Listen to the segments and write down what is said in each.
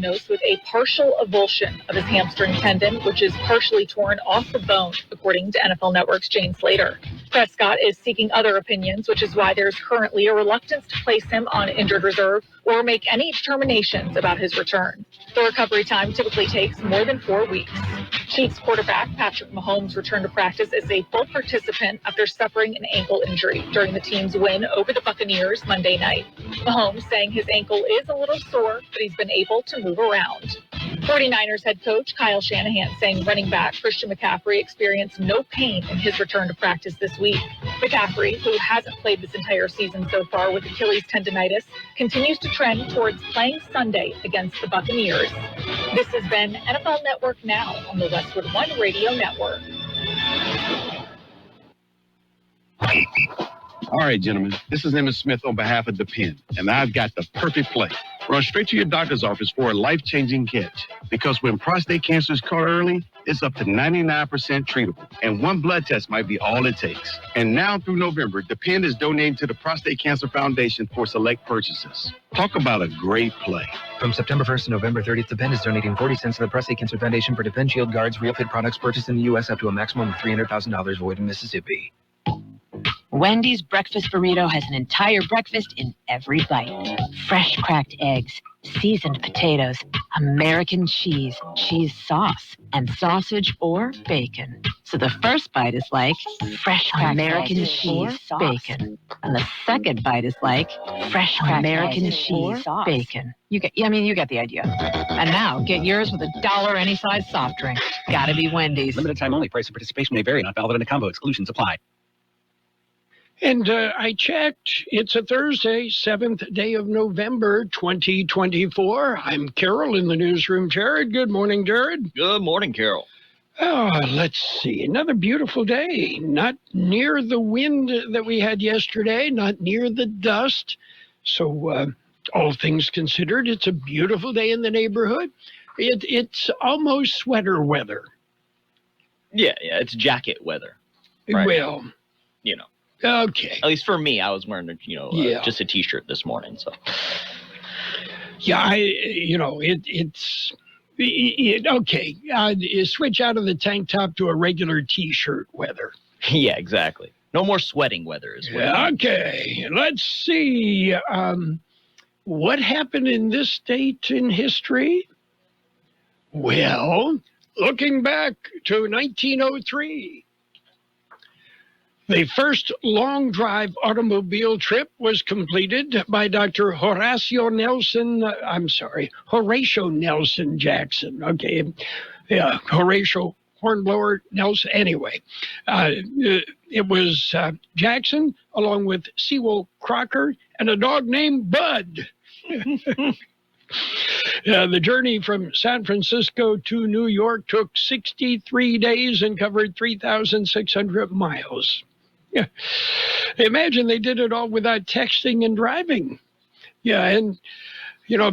diagnosed with a partial avulsion of his hamstring tendon, which is partially torn off the bone, according to NFL Network's Jane Slater. Prescott is seeking other opinions, which is why there's currently a reluctance to place him on injured reserve or make any determinations about his return. The recovery time typically takes more than 4 weeks. Chiefs quarterback Patrick Mahomes returned to practice as a full participant after suffering an ankle injury during the team's win over the Buccaneers Monday night. Mahomes saying his ankle is a little sore, but he's been able to move around. 49ers head coach Kyle Shanahan saying running back Christian McCaffrey experienced no pain in his return to practice this week. McCaffrey, who hasn't played this entire season so far with Achilles tendonitis, continues to trend towards playing Sunday against the Buccaneers. This has been NFL Network Now on the Westwood One Radio Network. All right, gentlemen, this is Emmett Smith on behalf of The Pen, and I've got the perfect play. Run straight to your doctor's office for a life-changing catch, because when prostate cancer is caught early, it's up to 99% treatable, and one blood test might be all it takes. And now through November, The Pen is donating to the Prostate Cancer Foundation for select purchases. Talk about a great play. From September 1st to November 30th, The Pen is donating 40 cents to the Prostate Cancer Foundation for Defense Shield Guards Real Fit products purchased in the U.S. up to a maximum of $300,000 void in Mississippi. Wendy's breakfast burrito has an entire breakfast in every bite. Fresh cracked eggs, seasoned potatoes, American cheese, cheese sauce, and sausage or bacon. So the first bite is like fresh cracked American cheese, bacon. And the second bite is like fresh cracked American cheese, bacon. You get the idea. And now get yours with $1 any size soft drink. Gotta be Wendy's. Limited time only. Price and participation may vary. Not valid in a combo. Exclusions apply. And I checked. It's a Thursday, 7th day of November, 2024. I'm Carroll in the newsroom. Jared, good morning, Jared. Good morning, Carroll. Oh, let's see. Another beautiful day. Not near the wind that we had yesterday, not near the dust. So all things considered, it's a beautiful day in the neighborhood. It's almost sweater weather. Yeah, it's jacket weather. Right? Well, you know. Okay. At least for me, I was wearing, just a T-shirt this morning. So. Yeah, it's okay. Switch out of the tank top to a regular T-shirt weather. Yeah, exactly. No more sweating weather is what Okay, let's see. What happened in this state in history? Well, looking back to 1903. The first long-drive automobile trip was completed by Dr. Horatio Nelson Jackson. Okay, yeah, Horatio Hornblower Nelson. Anyway, it was Jackson along with Sewell Crocker and a dog named Bud. The journey from San Francisco to New York took 63 days and covered 3,600 miles. Yeah. Imagine they did it all without texting and driving. Yeah, and,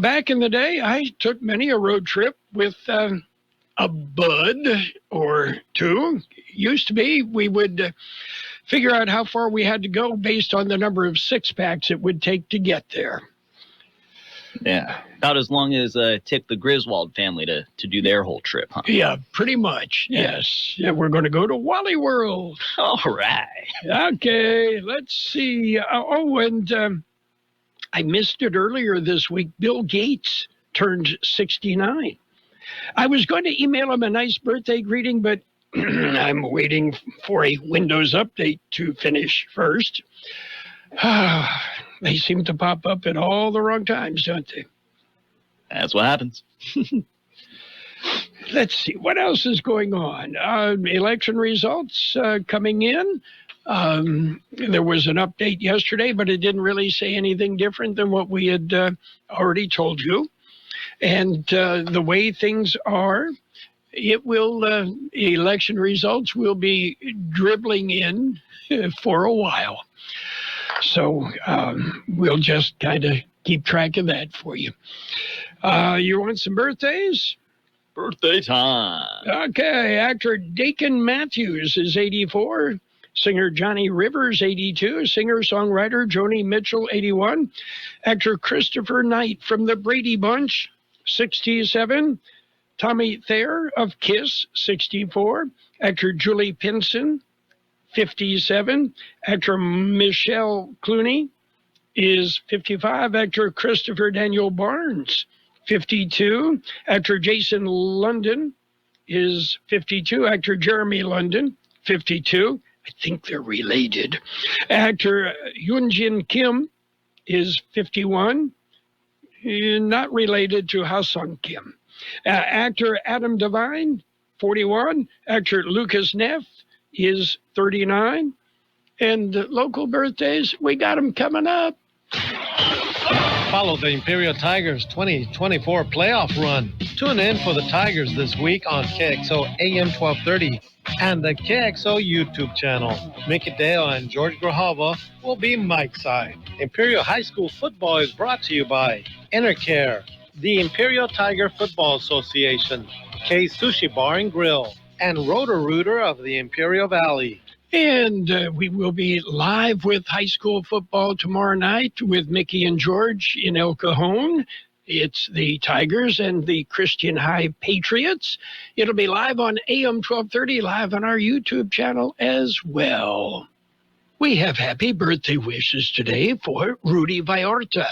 back in the day, I took many a road trip with a bud or two. Used to be, we would figure out how far we had to go based on the number of six-packs it would take to get there. Yeah, about as long as it took the Griswold family to do their whole trip, huh? Yeah, pretty much, yes. Yeah, we're going to go to Wally World. All right. Okay, let's see. And I missed it earlier this week. Bill Gates turned 69. I was going to email him a nice birthday greeting, but I'm waiting for a Windows update to finish first. They seem to pop up at all the wrong times, don't they? That's what happens. Let's see. What else is going on? Election results coming in. There was an update yesterday, but it didn't really say anything different than what we had already told you. And the way things are, election results will be dribbling in for a while. So we'll just kind of keep track of that for you. You want some birthdays? Birthday time. Okay, actor Dakin Matthews is 84. Singer Johnny Rivers, 82. Singer-songwriter Joni Mitchell, 81. Actor Christopher Knight from the Brady Bunch, 67. Tommy Thayer of KISS, 64. Actor Julie Pinson, 57. Actor Michelle Clooney is 55. Actor Christopher Daniel Barnes, 52. Actor Jason London is 52. Actor Jeremy London, 52. I think they're related. Actor Yoonjin Kim is 51. Not related to Ha-Sung Kim. Actor Adam Devine, 41. Actor Lucas Neff is 39. And local birthdays, we got them coming up. Follow the Imperial Tigers 2024 playoff run. Tune in for the Tigers this week on Kxo AM 1230 and the Kxo YouTube channel. Mickey Dale and George Grahava will be mic side. Imperial High School football is brought to you by Intercare, the Imperial Tiger Football Association, K Sushi Bar and Grill, and Roto-Rooter of the Imperial Valley. And we will be live with high school football tomorrow night with Mickey and George in El Cajon. It's the Tigers and the Christian High Patriots. It'll be live on AM 1230, live on our YouTube channel as well. We have happy birthday wishes today for Rudy Vallarta,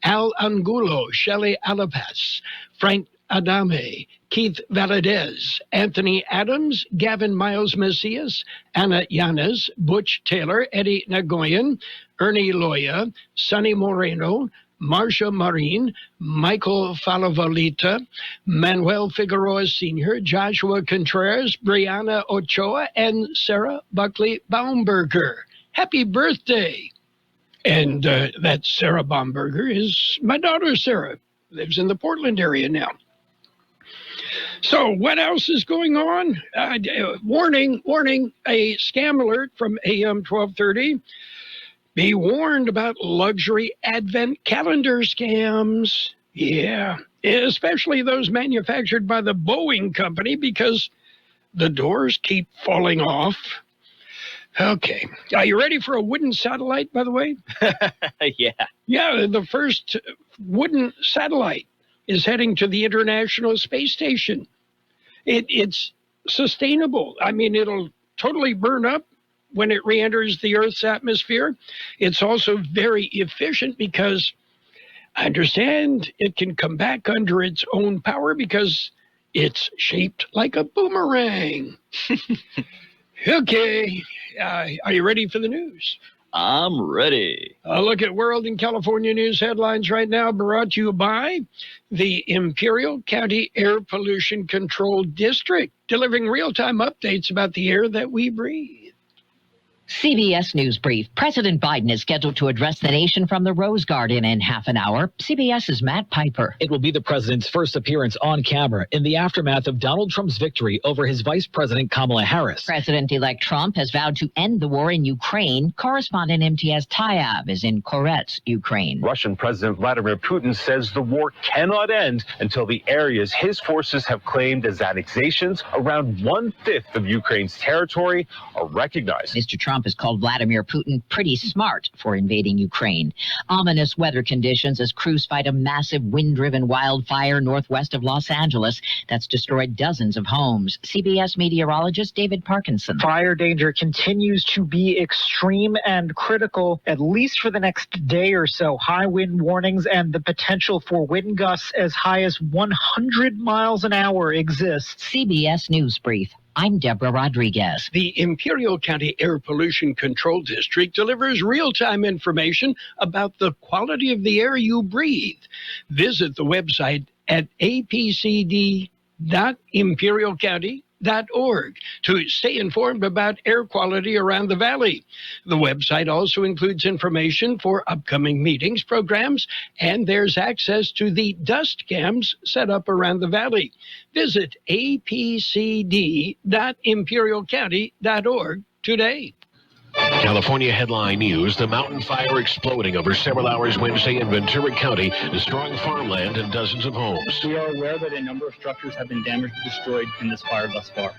Al Angulo, Shelley Alapas, Frank Adame, Keith Valadez, Anthony Adams, Gavin Miles Macias, Anna Yanes, Butch Taylor, Eddie Nagoyan, Ernie Loya, Sonny Moreno, Marcia Marine, Michael Falavalita, Manuel Figueroa Sr., Joshua Contreras, Brianna Ochoa, and Sarah Buckley Baumberger. Happy birthday! And that Sarah Baumberger is my daughter, Sarah. Lives in the Portland area now. So what else is going on? Warning, a scam alert from AM 1230. Be warned about luxury advent calendar scams. Yeah, especially those manufactured by the Boeing company because the doors keep falling off. Okay. Are you ready for a wooden satellite, by the way? Yeah. Yeah, the first wooden satellite is heading to the International Space Station. It's sustainable. I mean, it'll totally burn up when it re-enters the Earth's atmosphere. It's also very efficient because I understand it can come back under its own power because it's shaped like a boomerang. Okay. Are you ready for the news? I'm ready. A look at World and California news headlines right now, brought to you by the Imperial County Air Pollution Control District, delivering real-time updates about the air that we breathe. CBS News Brief. President Biden is scheduled to address the nation from the Rose Garden in half an hour. CBS's Matt Piper. It will be the president's first appearance on camera in the aftermath of Donald Trump's victory over his vice president Kamala Harris. President-elect Trump has vowed to end the war in Ukraine. Correspondent MTS Tayyab is in Koretsk, Ukraine. Russian President Vladimir Putin says the war cannot end until the areas his forces have claimed as annexations, around 1/5 of Ukraine's territory, are recognized. Mr. Trump has called Vladimir Putin pretty smart for invading Ukraine. Ominous weather conditions as crews fight a massive wind-driven wildfire northwest of Los Angeles that's destroyed dozens of homes. CBS meteorologist David Parkinson. Fire danger continues to be extreme and critical, at least for the next day or so. High wind warnings and the potential for wind gusts as high as 100 miles an hour exists. CBS News Brief. I'm Deborah Rodriguez. The Imperial County Air Pollution Control District delivers real-time information about the quality of the air you breathe. Visit the website at apcd.imperialcounty.org to stay informed about air quality around the valley. The website also includes information for upcoming meetings, programs, and there's access to the dust cams set up around the valley. Visit apcd.imperialcounty.org today. California headline news: the mountain fire exploding over several hours Wednesday in Ventura County, destroying farmland and dozens of homes. We are aware that a number of structures have been damaged or destroyed in this fire thus far.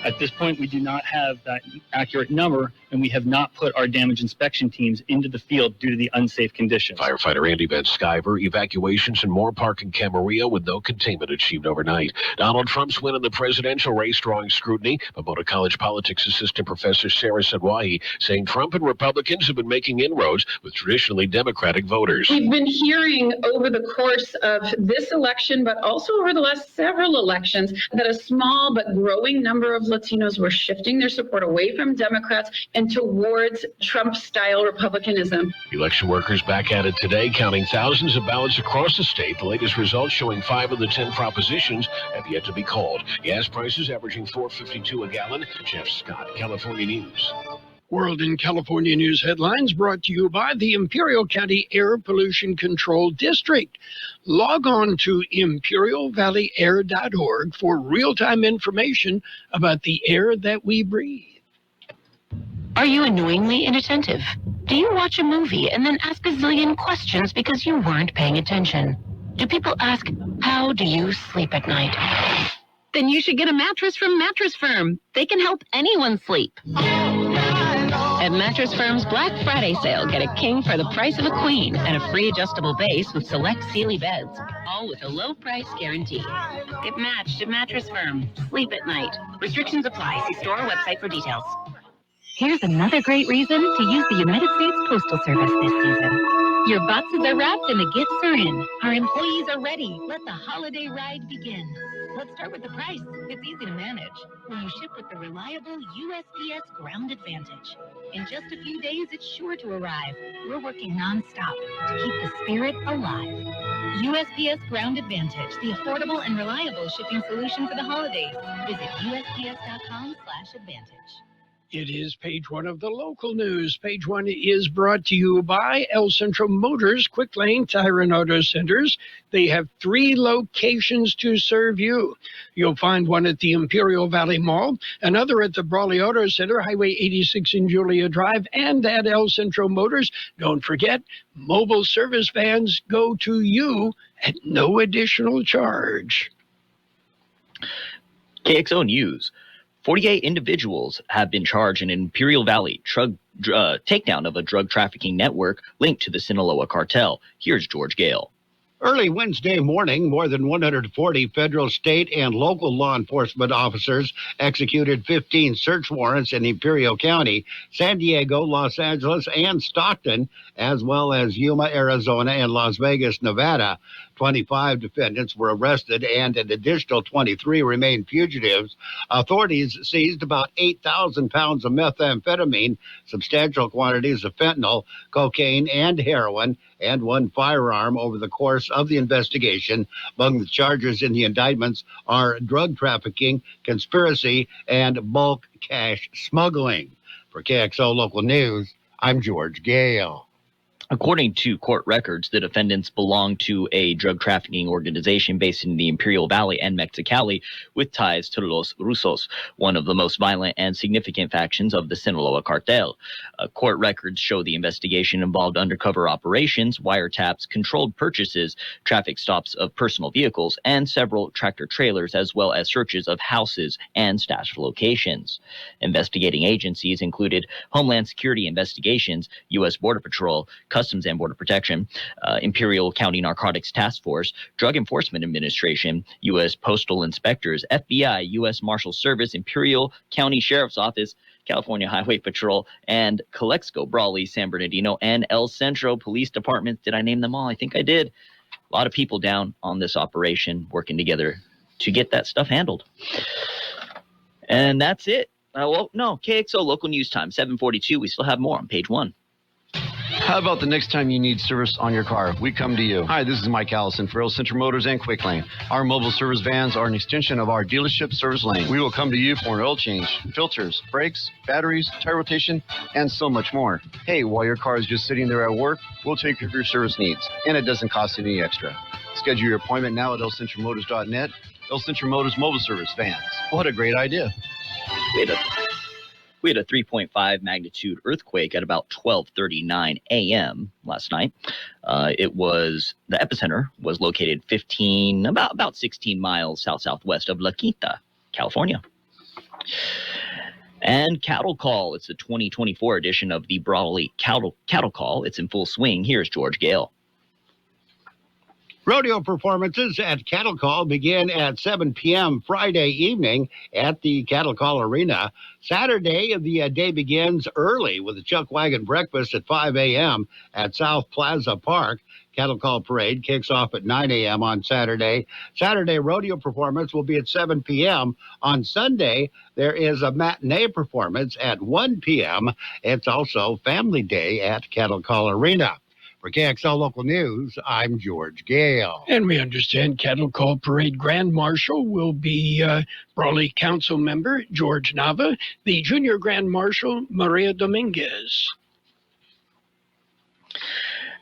At this point, we do not have that accurate number, and we have not put our damage inspection teams into the field due to the unsafe conditions. Firefighter Andy Van Sciver, evacuations in Moore Park and Camarillo with no containment achieved overnight. Donald Trump's win in the presidential race drawing scrutiny. Pomona College politics assistant professor Sarah Sadwahi saying Trump and Republicans have been making inroads with traditionally Democratic voters. We've been hearing over the course of this election, but also over the last several elections, that a small but growing number of Latinos were shifting their support away from Democrats and towards Trump-style Republicanism. Election workers back at it today, counting thousands of ballots across the state. The latest results showing 5 of the 10 propositions have yet to be called. Gas prices averaging $4.52 a gallon. Jeff Scott, California News. World in California News headlines brought to you by the Imperial County Air Pollution Control District. Log on to imperialvalleyair.org for real-time information about the air that we breathe. Are you annoyingly inattentive? Do you watch a movie and then ask a zillion questions because you weren't paying attention? Do people ask, how do you sleep at night? Then you should get a mattress from Mattress Firm. They can help anyone sleep. At Mattress Firm's Black Friday sale, get a king for the price of a queen and a free adjustable base with select Sealy beds, all with a low price guarantee. Get matched at Mattress Firm. Sleep at night. Restrictions apply. See store or website for details. Here's another great reason to use the United States Postal Service this season. Your boxes are wrapped and the gifts are in. Our employees are ready. Let the holiday ride begin. Let's start with the price. It's easy to manage when you ship with the reliable USPS Ground Advantage. In just a few days, it's sure to arrive. We're working nonstop to keep the spirit alive. USPS Ground Advantage, the affordable and reliable shipping solution for the holidays. Visit USPS.com/advantage. It is page 1 of the local news. Page 1 is brought to you by El Centro Motors, Quick Lane Tire and Auto Centers. They have 3 locations to serve you. You'll find one at the Imperial Valley Mall, another at the Brawley Auto Center, Highway 86 in Julia Drive, and at El Centro Motors. Don't forget, mobile service vans go to you at no additional charge. KXO News. 48 individuals have been charged in an Imperial Valley takedown of a drug trafficking network linked to the Sinaloa cartel. Here's George Gale. Early Wednesday morning, more than 140 federal, state, and local law enforcement officers executed 15 search warrants in Imperial County, San Diego, Los Angeles, and Stockton, as well as Yuma, Arizona, and Las Vegas, Nevada. 25 defendants were arrested and an additional 23 remain fugitives. Authorities seized about 8,000 pounds of methamphetamine, substantial quantities of fentanyl, cocaine, and heroin, and 1 firearm over the course of the investigation. Among the charges in the indictments are drug trafficking, conspiracy, and bulk cash smuggling. For KXO Local News, I'm George Gale. According to court records, the defendants belong to a drug trafficking organization based in the Imperial Valley and Mexicali with ties to Los Rusos, one of the most violent and significant factions of the Sinaloa cartel. Court records show the investigation involved undercover operations, wiretaps, controlled purchases, traffic stops of personal vehicles, and several tractor trailers, as well as searches of houses and stash locations. Investigating agencies included Homeland Security Investigations, U.S. Border Patrol, Customs and Border Protection, Imperial County Narcotics Task Force, Drug Enforcement Administration, U.S. Postal Inspectors, FBI, U.S. Marshal Service, Imperial County Sheriff's Office, California Highway Patrol, and Calexico, Brawley, San Bernardino, and El Centro Police Department. Did I name them all? I think I did. A lot of people down on this operation working together to get that stuff handled. And that's it. KXO Local News Time, 7:42. We still have more on page 1. How about the next time you need service on your car? We come to you. Hi, this is Mike Allison for El Centro Motors and Quick Lane. Our mobile service vans are an extension of our dealership service lane. We will come to you for an oil change, filters, brakes, batteries, tire rotation, and so much more. Hey, while your car is just sitting there at work, we'll take care of your service needs, and it doesn't cost any extra. Schedule your appointment now at elcentromotors.net. El Centro Motors Mobile Service Vans. What a great idea. We had a 3.5 magnitude earthquake at about 12:39 a.m. last night. The epicenter was located about 16 miles southwest of La Quinta, California. And Cattle Call. It's the 2024 edition of the Brawley Cattle Call. It's in full swing. Here's George Gale. Rodeo performances at Cattle Call begin at 7 p.m. Friday evening at the Cattle Call Arena. Saturday, the day begins early with a chuck wagon breakfast at 5 a.m. at South Plaza Park. Cattle Call Parade kicks off at 9 a.m. on Saturday. Saturday rodeo performance will be at 7 p.m. On Sunday, there is a matinee performance at 1 p.m. It's also Family Day at Cattle Call Arena. For KXL Local News, I'm George Gale. And we understand Cattle Call Parade Grand Marshal will be Brawley Council member George Nava, the Junior Grand Marshal Maria Dominguez.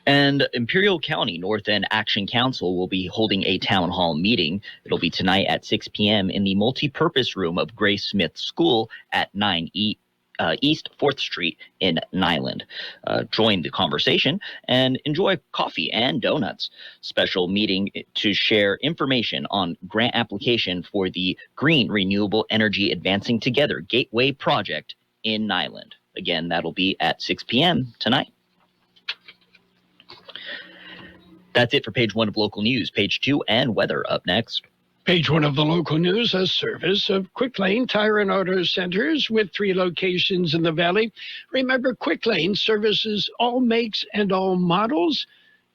And Imperial County North End Action Council will be holding a town hall meeting. It'll be tonight at 6 p.m. in the multi-purpose room of Grace Smith School at 9 East 4th Street in Nyland. Join the conversation and enjoy coffee and donuts. Special meeting to share information on grant application for the Green Renewable Energy Advancing Together Gateway Project in Nyland. Again, that'll be at 6 p.m. tonight. That's it for page 1 of local news. Page 2 and weather up next. Page 1 of the local news, a service of Quick Lane Tire and Auto Centers with 3 locations in the Valley. Remember, Quick Lane services all makes and all models,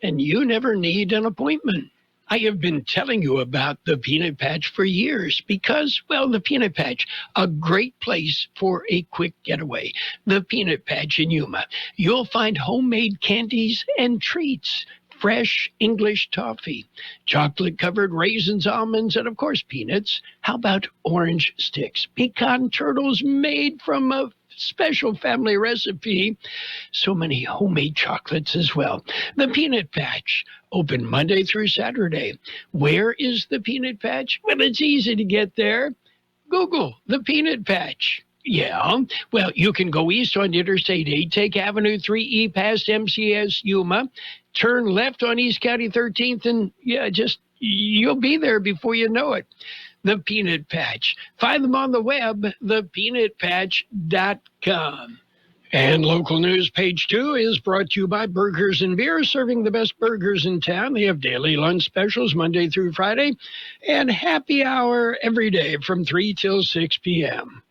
and you never need an appointment. I have been telling you about the Peanut Patch for years because, well, the Peanut Patch, a great place for a quick getaway. The Peanut Patch in Yuma. You'll find homemade candies and treats. Fresh English toffee, chocolate-covered raisins, almonds, and, of course, peanuts. How about orange sticks? Pecan turtles made from a special family recipe. So many homemade chocolates as well. The Peanut Patch, open Monday through Saturday. Where is the Peanut Patch? Well, it's easy to get there. Google the Peanut Patch. Yeah, well, you can go east on Interstate 8, take Avenue 3E past MCS Yuma, turn left on East County 13th, and you'll be there before you know it. The Peanut Patch. Find them on the web, thepeanutpatch.com. And local news, page 2, is brought to you by Burgers and Beer, serving the best burgers in town. They have daily lunch specials Monday through Friday, and happy hour every day from 3 till 6 p.m.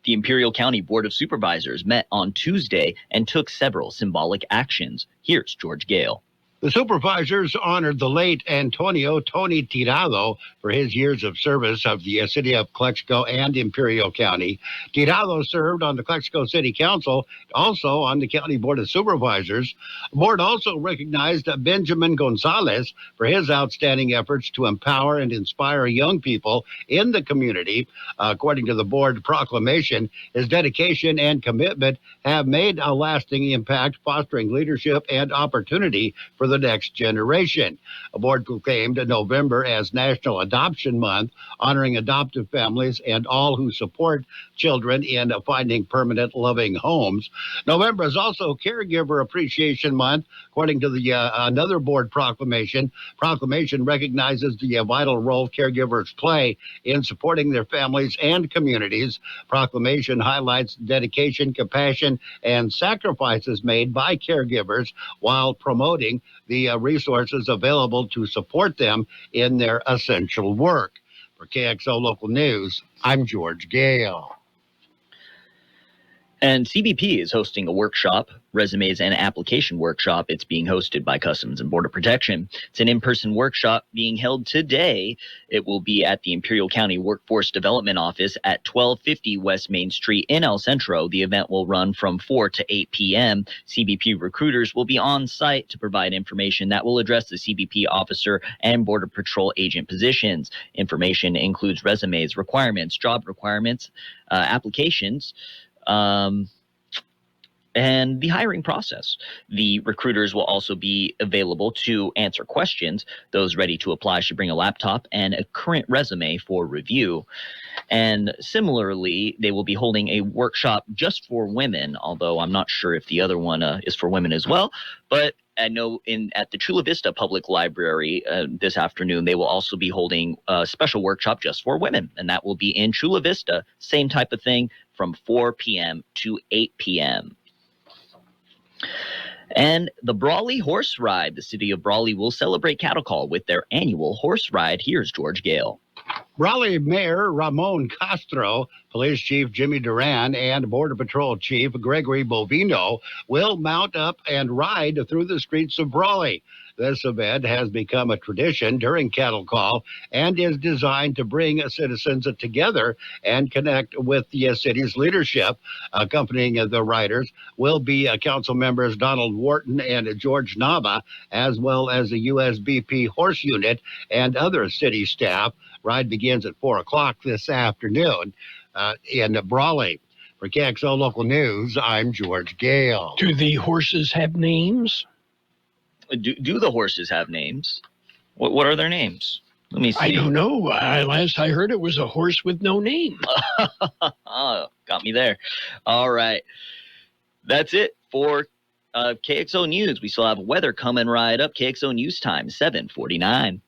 The Imperial County Board of Supervisors met on Tuesday and took several symbolic actions. Here's George Gale. The supervisors honored the late Antonio Tony Tirado for his years of service of the city of Kxo and Imperial County. Tirado served on the Kxo City Council, also on the County Board of Supervisors. The board also recognized Benjamin Gonzalez for his outstanding efforts to empower and inspire young people in the community. According to the board proclamation, his dedication and commitment have made a lasting impact, fostering leadership and opportunity for the next generation. A board proclaimed November as National Adoption Month, honoring adoptive families and all who support children in finding permanent loving homes. November is also Caregiver Appreciation Month, according to the another board proclamation. Proclamation recognizes the vital role caregivers play in supporting their families and communities. Proclamation highlights dedication, compassion, and sacrifices made by caregivers while promoting the resources available to support them in their essential work. For KXO Local News, I'm George Gale. And CBP is hosting a workshop, resumes and application workshop. It's being hosted by Customs and Border Protection. It's an in-person workshop being held today. It will be at the Imperial County Workforce Development Office at 1250 West Main Street in El Centro. The event will run from 4 to 8 p.m. CBP recruiters will be on site to provide information that will address the CBP officer and Border Patrol agent positions. Information includes resumes, requirements, job requirements, applications, and the hiring process. The recruiters will also be available to answer questions. Those ready to apply should bring a laptop and a current resume for review. And similarly, they will be holding a workshop just for women, although I'm not sure if the other one is for women as well. But I know at the Chula Vista Public Library this afternoon, they will also be holding a special workshop just for women, and that will be in Chula Vista. Same type of thing from 4 p.m. to 8 p.m. And the Brawley Horse Ride. The city of Brawley will celebrate cattle call with their annual horse ride. Here's George Gale. Raleigh Mayor Ramon Castro, Police Chief Jimmy Duran, and Border Patrol Chief Gregory Bovino will mount up and ride through the streets of Raleigh. This event has become a tradition during cattle call and is designed to bring citizens together and connect with the city's leadership. Accompanying the riders will be council members Donald Wharton and George Nava, as well as the USBP horse unit and other city staff. Ride begins at 4 o'clock this afternoon in Brawley. For KXO Local News, I'm George Gale. Do the horses have names? Do the horses have names? What are their names? Let me see. I don't know. Last I heard, it was a horse with no name. Oh, got me there. All right. That's it for KXO News. We still have weather coming right up. KXO News time, 7:49.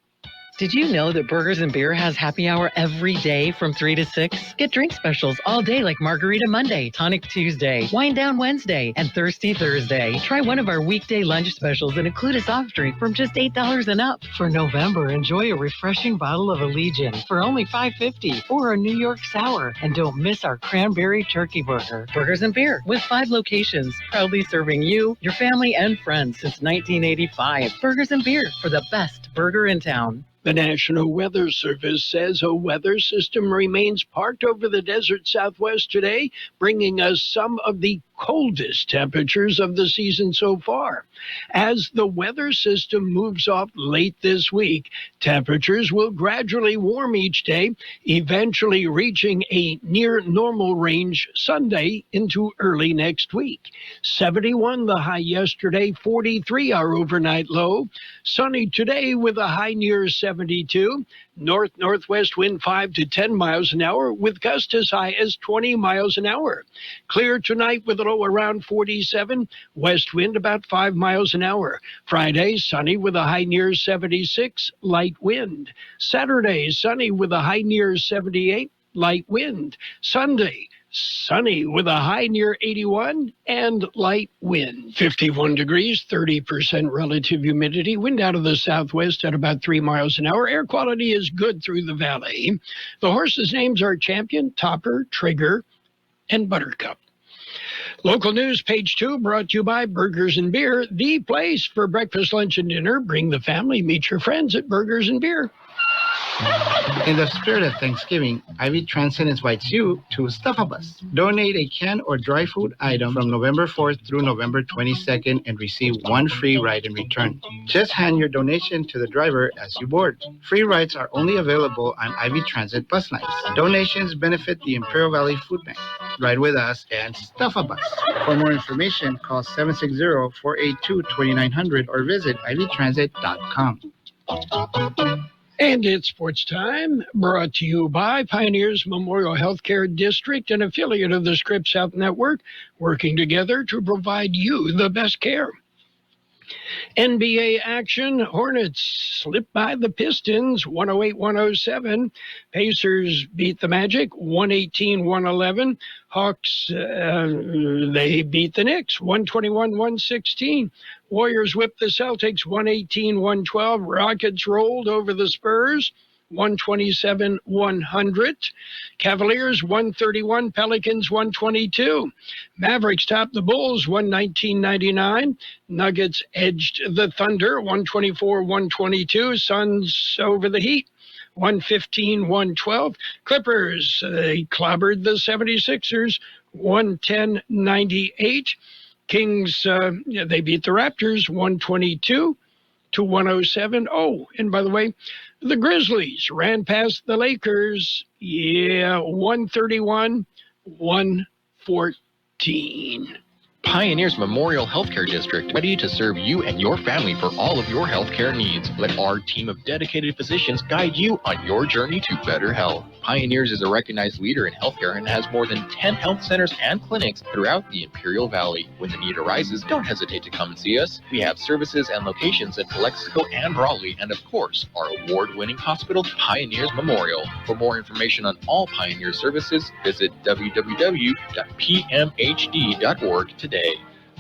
Did you know that Burgers and Beer has happy hour every day from 3 to 6? Get drink specials all day like Margarita Monday, Tonic Tuesday, Wine Down Wednesday, and Thirsty Thursday. Try one of our weekday lunch specials and include a soft drink from just $8 and up. For November, enjoy a refreshing bottle of Allegiant for only $5.50 or a New York Sour. And don't miss our Cranberry Turkey Burger. Burgers and Beer with 5 locations, proudly serving you, your family, and friends since 1985. Burgers and Beer for the best burger in town. The National Weather Service says a weather system remains parked over the desert southwest today, bringing us some of the coldest temperatures of the season so far. As the weather system moves off late this week, temperatures will gradually warm each day, eventually reaching a near normal range Sunday into early next week. 71 the high yesterday, 43 our overnight low. Sunny today with a high near 72. North-northwest wind 5 to 10 miles an hour with gusts as high as 20 miles an hour. Clear tonight with a low around 47. West wind about 5 miles an hour. Friday, sunny with a high near 76. Light wind. Saturday, sunny with a high near 78. Light wind. Sunday, sunny with a high near 81 and light wind. 51 degrees, 30% relative humidity. Wind out of the southwest at about 3 miles an hour. Air quality is good through the valley. The horses' names are Champion, Topper, Trigger, and Buttercup. Local news, page 2, brought to you by Burgers and Beer, the place for breakfast, lunch, and dinner. Bring the family, meet your friends at Burgers and Beer. In the spirit of Thanksgiving, Ivy Transit invites you to Stuff a Bus. Donate a canned or dry food item from November 4th through November 22nd and receive 1 free ride in return. Just hand your donation to the driver as you board. Free rides are only available on Ivy Transit bus lines. Donations benefit the Imperial Valley Food Bank. Ride with us and Stuff a Bus. For more information, call 760-482-2900 or visit ivytransit.com. And it's sports time, brought to you by Pioneers Memorial Healthcare District, an affiliate of the Scripps Health Network, working together to provide you the best care. NBA action, Hornets slipped by the Pistons, 108-107. Pacers beat the Magic, 118-111. Hawks, they beat the Knicks, 121-116. Warriors whipped the Celtics, 118-112. Rockets rolled over the Spurs, 127-100. Cavaliers 131, Pelicans 122. Mavericks topped the Bulls 119-99. Nuggets edged the Thunder 124-122. Suns over the Heat 115-112. Clippers, they clobbered the 76ers 110-98. Kings, they beat the Raptors 122-107. Oh, and by the way, the Grizzlies ran past the Lakers, 131-114. Pioneers Memorial Healthcare District, ready to serve you and your family for all of your healthcare needs. Let our team of dedicated physicians guide you on your journey to better health. Pioneers is a recognized leader in healthcare and has more than 10 health centers and clinics throughout the Imperial Valley. When the need arises, don't hesitate to come and see us. We have services and locations in Calexico and Raleigh, and of course, our award-winning hospital, Pioneers Memorial. For more information on all Pioneer services, visit www.pmhd.org today.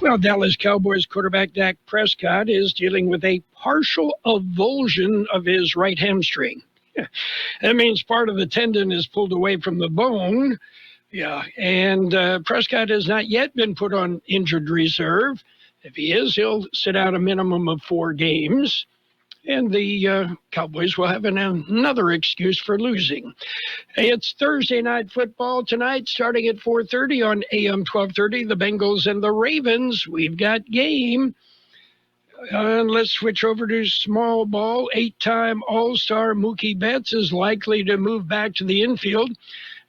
Well, Dallas Cowboys quarterback Dak Prescott is dealing with a partial avulsion of his right hamstring. That means part of the tendon is pulled away from the bone. Yeah, and Prescott has not yet been put on injured reserve. If he is, he'll sit out a minimum of 4 games. And the Cowboys will have another excuse for losing. It's Thursday night football tonight, starting at 4:30 on AM 1230. The Bengals and the Ravens. We've got game. Let's switch over to small ball. 8-time All-Star Mookie Betts is likely to move back to the infield.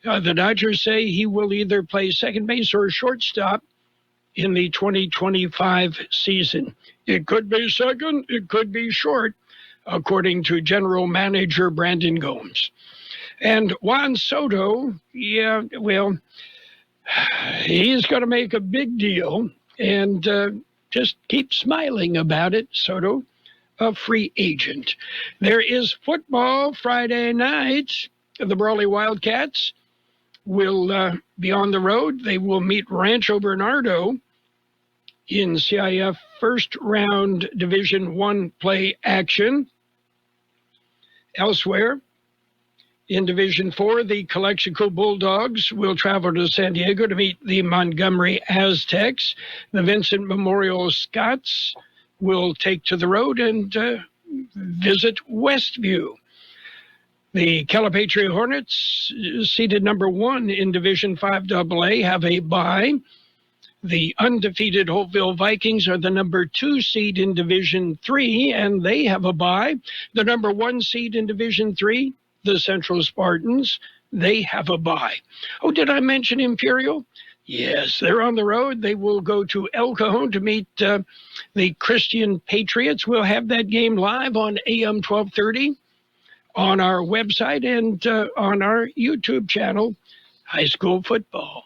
The Dodgers say he will either play second base or shortstop in the 2025 season. It could be second, it could be short, according to General Manager Brandon Gomes. And Juan Soto, he's going to make a big deal, and just keep smiling about it, Soto, a free agent. There is football Friday night. The Brawley Wildcats will be on the road. They will meet Rancho Bernardo in CIF first round Division I play action. Elsewhere, in Division IV, the Calexico Bulldogs will travel to San Diego to meet the Montgomery Aztecs. The Vincent Memorial Scots will take to the road and visit Westview. The Calipatria Hornets, seeded number 1 in Division 5 AA, have a bye. The undefeated Holtville Vikings are the number 2 seed in Division 3, and they have a bye. The number 1 seed in Division 3, the Central Spartans, they have a bye. Oh, did I mention Imperial? Yes, they're on the road. They will go to El Cajon to meet the Christian Patriots. We'll have that game live on AM 1230 on our website and on our YouTube channel, High School Football.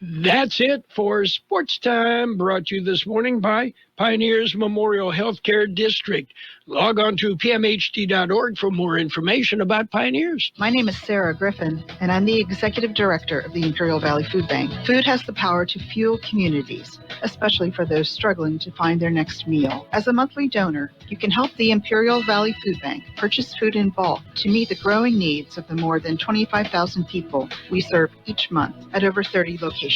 That's it for Sports Time, brought to you this morning by Pioneers Memorial Healthcare District. Log on to pmhd.org for more information about Pioneers. My name is Sarah Griffin, and I'm the Executive Director of the Imperial Valley Food Bank. Food has the power to fuel communities, especially for those struggling to find their next meal. As a monthly donor, you can help the Imperial Valley Food Bank purchase food in bulk to meet the growing needs of the more than 25,000 people we serve each month at over 30 locations.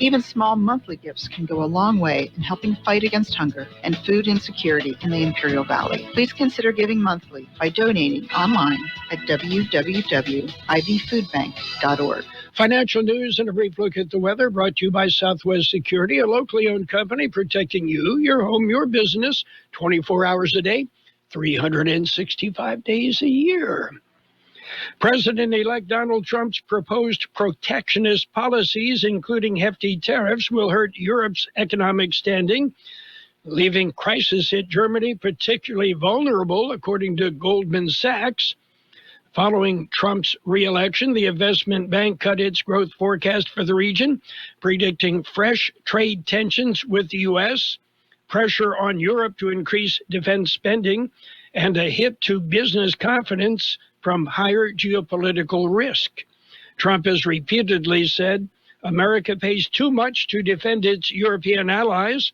Even small monthly gifts can go a long way in helping fight against hunger and food insecurity in the Imperial Valley. Please consider giving monthly by donating online at www.ivfoodbank.org. Financial news and a brief look at the weather brought to you by Southwest Security, a locally owned company protecting you, your home, your business, 24 hours a day, 365 days a year. President-elect Donald Trump's proposed protectionist policies, including hefty tariffs, will hurt Europe's economic standing, leaving crisis-hit Germany particularly vulnerable, according to Goldman Sachs. Following Trump's re-election, the investment bank cut its growth forecast for the region, predicting fresh trade tensions with the U.S., pressure on Europe to increase defense spending, and a hit to business confidence from higher geopolitical risk. Trump has repeatedly said America pays too much to defend its European allies,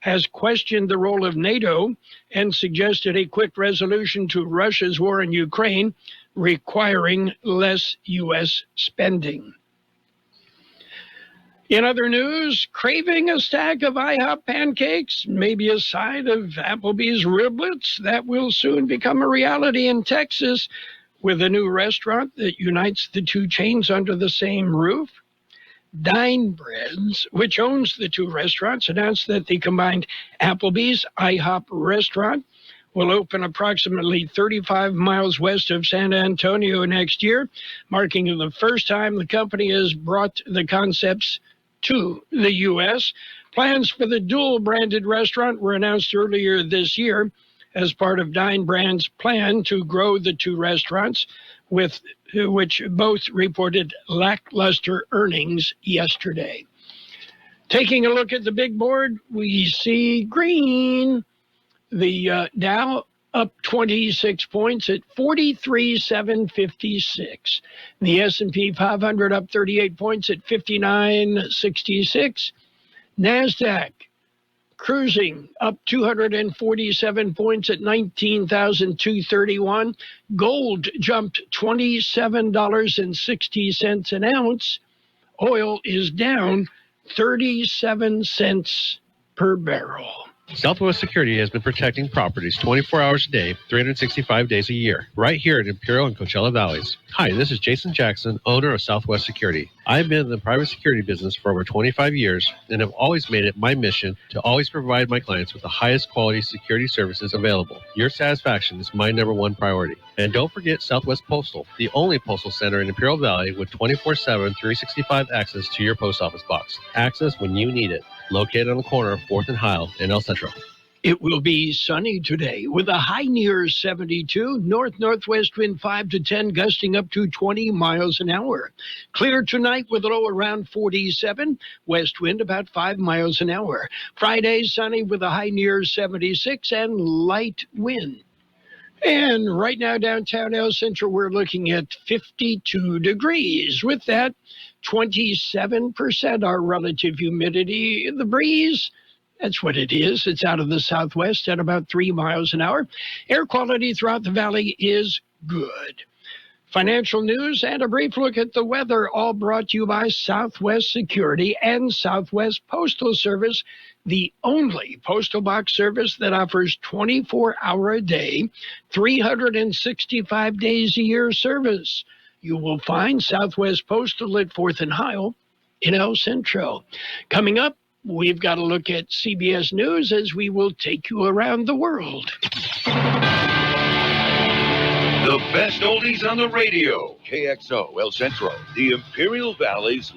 has questioned the role of NATO, and suggested a quick resolution to Russia's war in Ukraine, requiring less U.S. spending. In other news, craving a stack of IHOP pancakes, maybe a side of Applebee's riblets? That will soon become a reality in Texas with a new restaurant that unites the two chains under the same roof. Dine Breads, which owns the two restaurants, announced that the combined Applebee's IHOP restaurant will open approximately 35 miles west of San Antonio next year, marking the first time the company has brought the concepts to the U.S. Plans for the dual-branded restaurant were announced earlier this year as part of Dine Brand's plan to grow the two restaurants, with which both reported lackluster earnings yesterday. Taking a look at the big board, we see green. The Dow up 26 points at 43,756. The S&P 500 up 38 points at 5966. NASDAQ cruising up 247 points at 19,231. Gold jumped $27.60 an ounce. Oil is down 37 cents per barrel. Southwest Security has been protecting properties 24 hours a day, 365 days a year, right here in Imperial and Coachella Valleys. Hi, this is Jason Jackson, owner of Southwest Security. I've been in the private security business for over 25 years and have always made it my mission to always provide my clients with the highest quality security services available. Your satisfaction is my number one priority. And don't forget Southwest Postal, the only postal center in Imperial Valley with 24/7, 365 access to your post office box. Access when you need it. Located on the corner of 4th and Heil in El Centro. It will be sunny today with a high near 72, north-northwest wind 5 to 10, gusting up to 20 miles an hour. Clear tonight with a low around 47, west wind about 5 miles an hour. Friday, sunny with a high near 76 and light wind. And right now downtown El Centro, we're looking at 52 degrees. With that, 27% our relative humidity. The breeze, that's what it is. It's out of the southwest at about 3 miles an hour. Air quality throughout the valley is good. Financial news and a brief look at the weather, all brought to you by Southwest Security and Southwest Postal Service, the only postal box service that offers 24-hour-a-day, 365 days a year service. You will find Southwest Postal at 4th and Heil in El Centro. Coming up, we've got to look at CBS News as we will take you around the world. The best oldies on the radio. KXO, El Centro, the Imperial Valley's.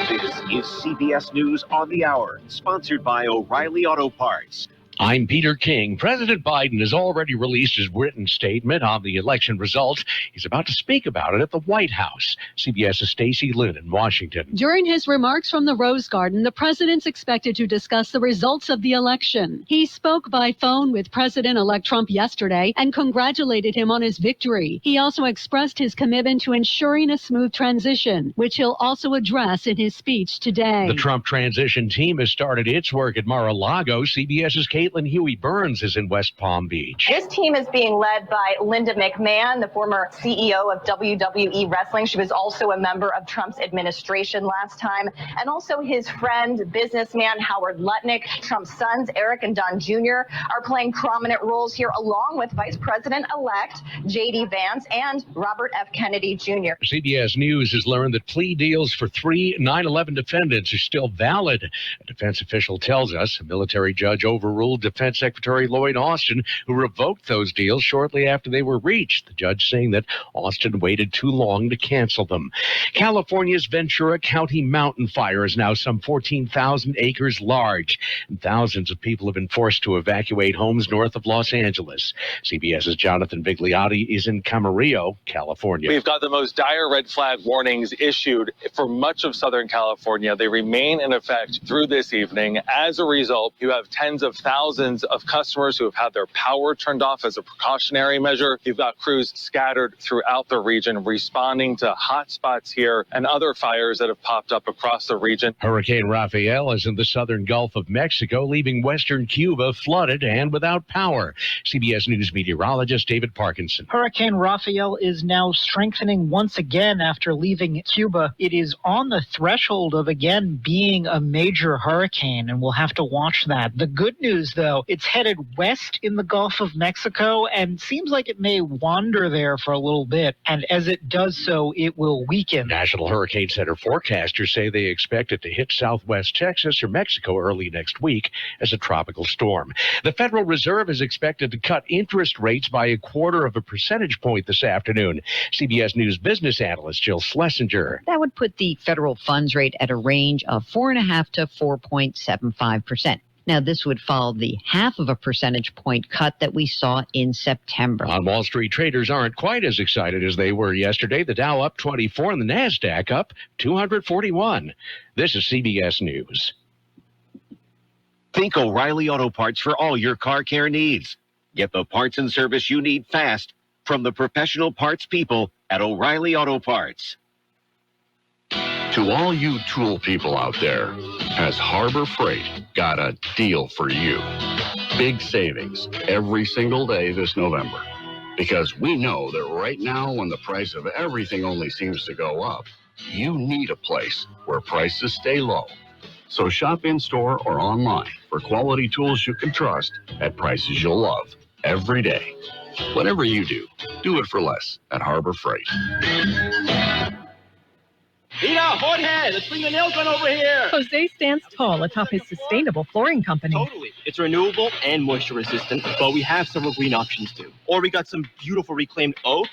This is CBS News on the Hour, sponsored by O'Reilly Auto Parts. I'm Peter King. President Biden has already released his written statement on the election results. He's about to speak about it at the White House. CBS's Stacey Lynn in Washington. During his remarks from the Rose Garden, the president's expected to discuss the results of the election. He spoke by phone with President-elect Trump yesterday and congratulated him on his victory. He also expressed his commitment to ensuring a smooth transition, which he'll also address in his speech today. The Trump transition team has started its work at Mar-a-Lago. CBS's Caitlin Huey-Burns is in West Palm Beach. This team is being led by Linda McMahon, the former CEO of WWE Wrestling. She was also a member of Trump's administration last time, and also his friend, businessman Howard Lutnick. Trump's sons, Eric and Don Jr., are playing prominent roles here, along with Vice President-elect J.D. Vance and Robert F. Kennedy Jr. CBS News has learned that plea deals for 3 9/11 defendants are still valid. A defense official tells us a military judge overruled Defense Secretary Lloyd Austin, who revoked those deals shortly after they were reached. The judge saying that Austin waited too long to cancel them. California's Ventura County mountain fire is now some 14,000 acres large, and thousands of people have been forced to evacuate homes north of Los Angeles. CBS's Jonathan Vigliotti is in Camarillo, California. We've got the most dire red flag warnings issued for much of Southern California. They remain in effect through this evening. As a result, you have tens of thousands of customers who have had their power turned off as a precautionary measure. You've got crews scattered throughout the region responding to hot spots here and other fires that have popped up across the region. Hurricane Rafael is in the southern Gulf of Mexico, leaving western Cuba flooded and without power. CBS News meteorologist David Parkinson. Hurricane Rafael is now strengthening once again after leaving Cuba. It is on the threshold of again being a major hurricane, and we'll have to watch that. The good news though. It's headed west in the Gulf of Mexico and seems like it may wander there for a little bit. And as it does so, it will weaken. National Hurricane Center forecasters say they expect it to hit southwest Texas or Mexico early next week as a tropical storm. The Federal Reserve is expected to cut interest rates by 1/4 percentage point this afternoon. CBS News business analyst Jill Schlesinger. That would put the federal funds rate at a range of 4.5 to 4.75%. Now, this would follow the 0.5 percentage point cut that we saw in September. On Wall Street, traders aren't quite as excited as they were yesterday. The Dow up 24 and the NASDAQ up 241. This is CBS News. Think O'Reilly Auto Parts for all your car care needs. Get the parts and service you need fast from the professional parts people at O'Reilly Auto Parts. To all you tool people out there, has Harbor Freight got a deal for you? Big savings every single day this November. Because we know that right now, when the price of everything only seems to go up, you need a place where prices stay low. So shop in-store or online for quality tools you can trust at prices you'll love every day. Whatever you do it for less at Harbor Freight. Mira, Jorge, let's bring the nail gun over here. Jose stands tall atop his sustainable flooring company. Totally. It's renewable and moisture resistant, but we have several green options too. Or we got some beautiful reclaimed oak.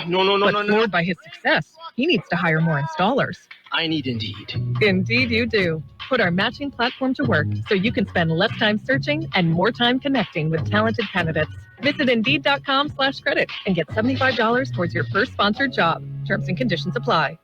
No. Floored by his success, he needs to hire more installers. I need Indeed. Indeed you do. Put our matching platform to work so you can spend less time searching and more time connecting with talented candidates. Visit Indeed.com/credit and get $75 towards your first sponsored job. Terms and conditions apply.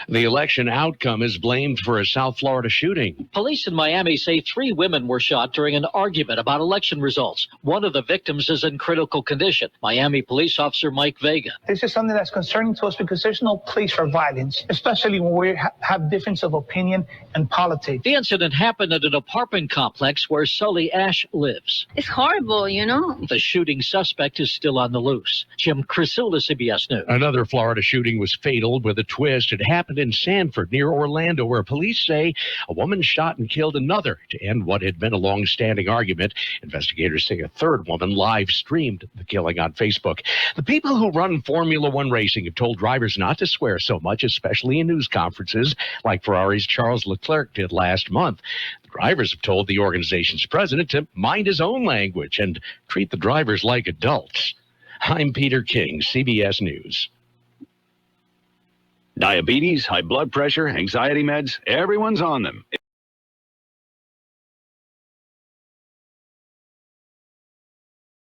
The election outcome is blamed for a South Florida shooting. Police in Miami say 3 women were shot during an argument about election results. One of the victims is in critical condition. Miami police officer Mike Vega. This is something that's concerning to us because there's no place for violence, especially when we have difference of opinion and politics. The incident happened at an apartment complex where Sully Ash lives. It's horrible, you know. The shooting suspect is still on the loose. Jim Crisilla, CBS News. Another Florida shooting was fatal with a twist. It happened in Sanford near Orlando, where police say a woman shot and killed another to end what had been a long-standing argument. Investigators say a third woman live streamed the killing on Facebook. The people who run Formula One racing have told drivers not to swear so much, especially in news conferences like Ferrari's Charles Leclerc did last month. The drivers have told the organization's president to mind his own language and treat the drivers like adults. I'm Peter King, CBS News. Diabetes, high blood pressure, anxiety meds, everyone's on them.